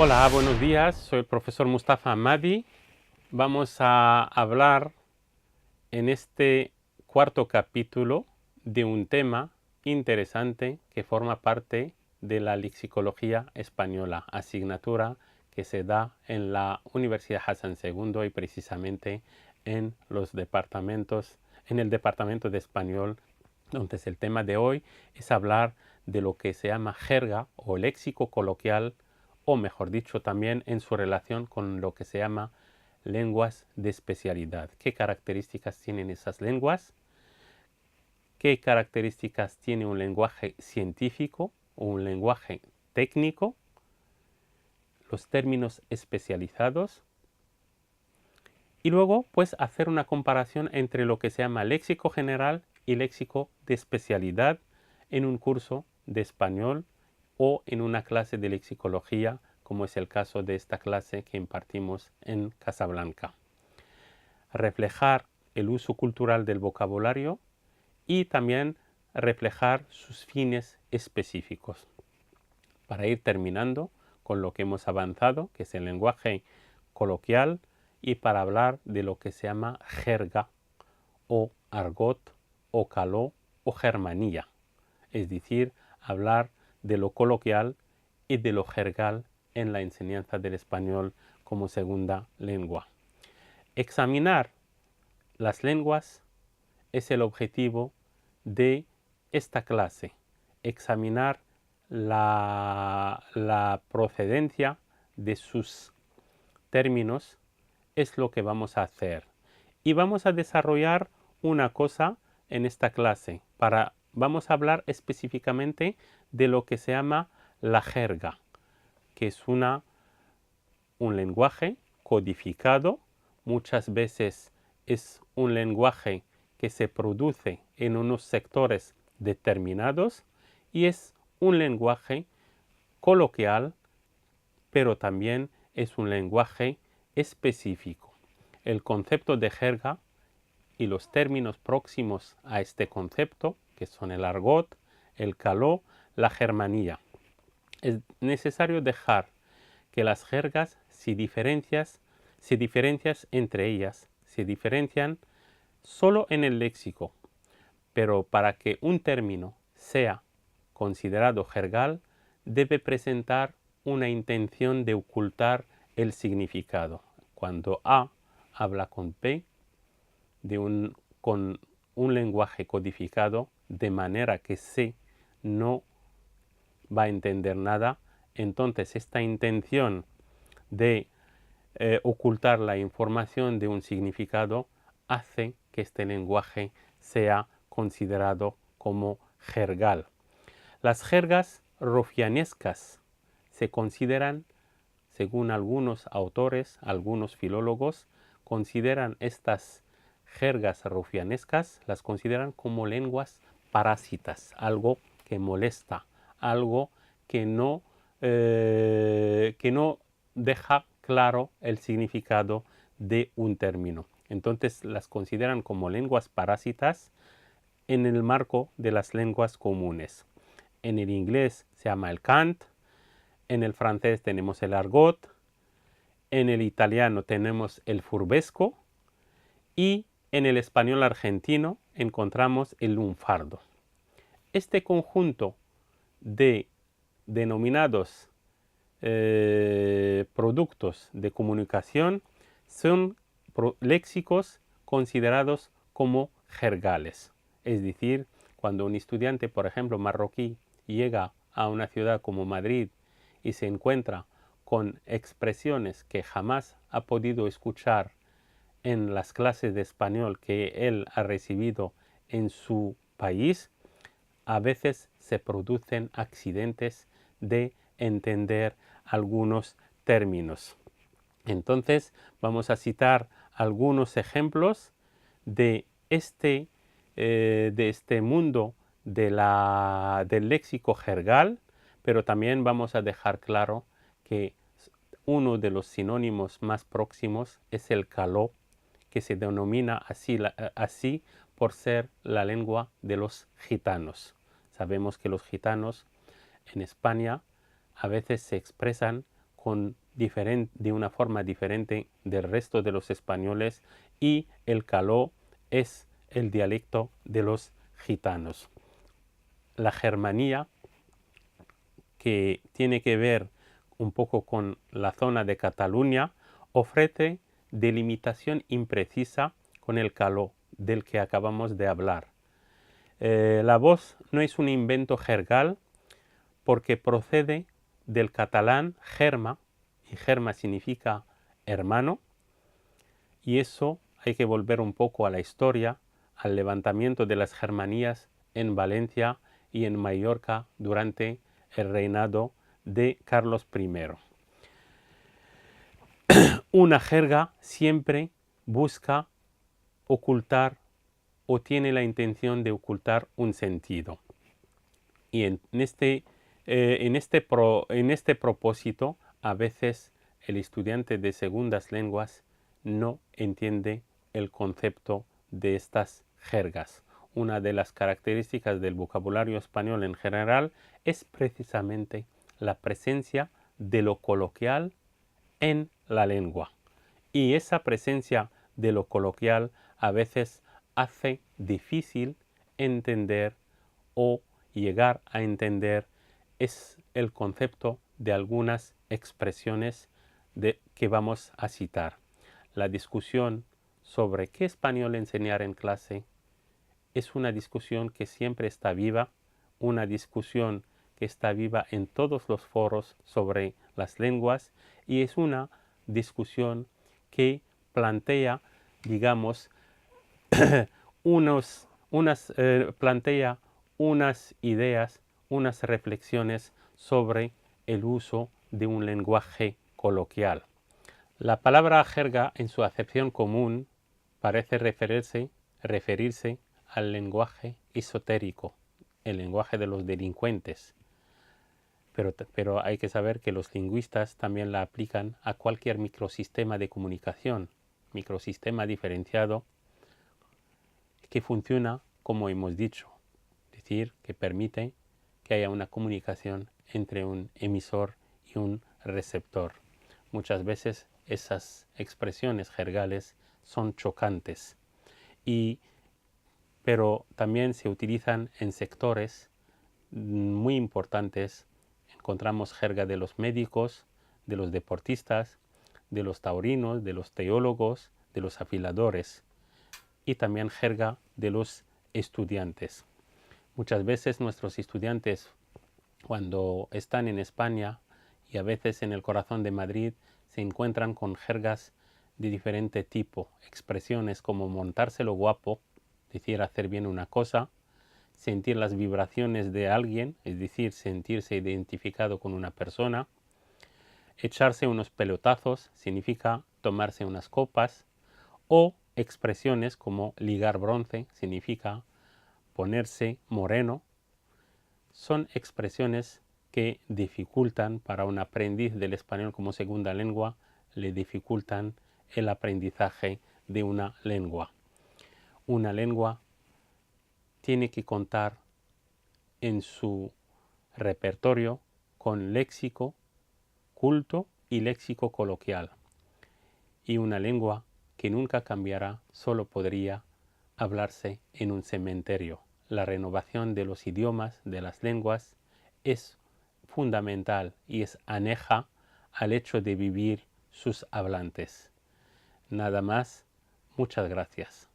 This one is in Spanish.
Hola, buenos días. Soy el profesor Mustafa Ahmadi. Vamos a hablar en este cuarto capítulo de un tema interesante que forma parte de la lexicología española, asignatura que se da en la Universidad Hassan II y precisamente en el departamento de español. Entonces, el tema de hoy es hablar de lo que se llama jerga o léxico coloquial, o mejor dicho, también en su relación con lo que se llama lenguas de especialidad. ¿Qué características tienen esas lenguas? ¿Qué características tiene un lenguaje científico o un lenguaje técnico? Los términos especializados. Y luego, pues, hacer una comparación entre lo que se llama léxico general y léxico de especialidad en un curso de español o en una clase de lexicología, como es el caso de esta clase que impartimos en Casablanca. Reflejar el uso cultural del vocabulario y también reflejar sus fines específicos. Para ir terminando con lo que hemos avanzado, que es el lenguaje coloquial, y para hablar de lo que se llama jerga o argot o caló o germanía, es decir, hablar de lo coloquial y de lo jergal en la enseñanza del español como segunda lengua. Examinar las lenguas es el objetivo de esta clase, examinar la procedencia de sus términos es lo que vamos a hacer. Y vamos a desarrollar una cosa en esta clase. Vamos a hablar específicamente de lo que se llama la jerga, que es un lenguaje codificado. Muchas veces es un lenguaje que se produce en unos sectores determinados y es un lenguaje coloquial, pero también es un lenguaje específico. El concepto de jerga y los términos próximos a este concepto, que son el argot, el caló, la germanía. Es necesario dejar que las jergas se diferencian entre ellas, se diferencian solo en el léxico, pero para que un término sea considerado jergal, debe presentar una intención de ocultar el significado. Cuando A habla con P, con un lenguaje codificado, de manera que C no va a entender nada, entonces esta intención de ocultar la información de un significado hace que este lenguaje sea considerado como jergal. Las jergas rufianescas se consideran, según algunos autores, algunos filólogos, consideran estas jergas rufianescas, las consideran como lenguas parásitas, algo que molesta, algo que no deja claro el significado de un término. Entonces las consideran como lenguas parásitas en el marco de las lenguas comunes. En el inglés se llama el cant, en el francés tenemos el argot, en el italiano tenemos el furbesco y en el español argentino encontramos el lunfardo. Este conjunto de denominados productos de comunicación son léxicos considerados como jergales. Es decir, cuando un estudiante, por ejemplo, marroquí, llega a una ciudad como Madrid y se encuentra con expresiones que jamás ha podido escuchar en las clases de español que él ha recibido en su país, a veces se producen accidentes de entender algunos términos. Entonces vamos a citar algunos ejemplos de este mundo del léxico jergal, pero también vamos a dejar claro que uno de los sinónimos más próximos es el caló, que se denomina así por ser la lengua de los gitanos. Sabemos que los gitanos en España a veces se expresan de una forma diferente del resto de los españoles, y el caló es el dialecto de los gitanos. La germanía, que tiene que ver un poco con la zona de Cataluña, ofrece delimitación imprecisa con el caló del que acabamos de hablar. La voz no es un invento jergal porque procede del catalán germa, y germa significa hermano, y eso hay que volver un poco a la historia, al levantamiento de las germanías en Valencia y en Mallorca durante el reinado de Carlos I. Una jerga siempre busca ocultar o tiene la intención de ocultar un sentido. Y en este propósito, a veces el estudiante de segundas lenguas no entiende el concepto de estas jergas. Una de las características del vocabulario español en general es precisamente la presencia de lo coloquial en la lengua. Y esa presencia de lo coloquial a veces hace difícil entender o llegar a entender es el concepto de algunas expresiones que vamos a citar. La discusión sobre qué español enseñar en clase es una discusión que siempre está viva, una discusión que está viva en todos los foros sobre las lenguas, y es una discusión que plantea, digamos, plantea unas ideas, unas reflexiones sobre el uso de un lenguaje coloquial. La palabra jerga, en su acepción común, parece referirse al lenguaje esotérico, el lenguaje de los delincuentes. Pero hay que saber que los lingüistas también la aplican a cualquier microsistema de comunicación, microsistema diferenciado que funciona como hemos dicho, es decir, que permite que haya una comunicación entre un emisor y un receptor. Muchas veces esas expresiones jergales son chocantes, pero también se utilizan en sectores muy importantes. Encontramos jerga de los médicos, de los deportistas, de los taurinos, de los teólogos, de los afiladores, y también jerga de los estudiantes. Muchas veces nuestros estudiantes, cuando están en España y a veces en el corazón de Madrid, se encuentran con jergas de diferente tipo, expresiones como montárselo guapo, es decir, hacer bien una cosa, sentir las vibraciones de alguien, es decir, sentirse identificado con una persona, echarse unos pelotazos, significa tomarse unas copas, o expresiones como ligar bronce, significa ponerse moreno. Son expresiones que dificultan para un aprendiz del español como segunda lengua, le dificultan el aprendizaje de una lengua. Una lengua tiene que contar en su repertorio con léxico culto y léxico coloquial. Y una lengua que nunca cambiará solo podría hablarse en un cementerio. La renovación de los idiomas, de las lenguas, es fundamental y es aneja al hecho de vivir sus hablantes. Nada más, muchas gracias.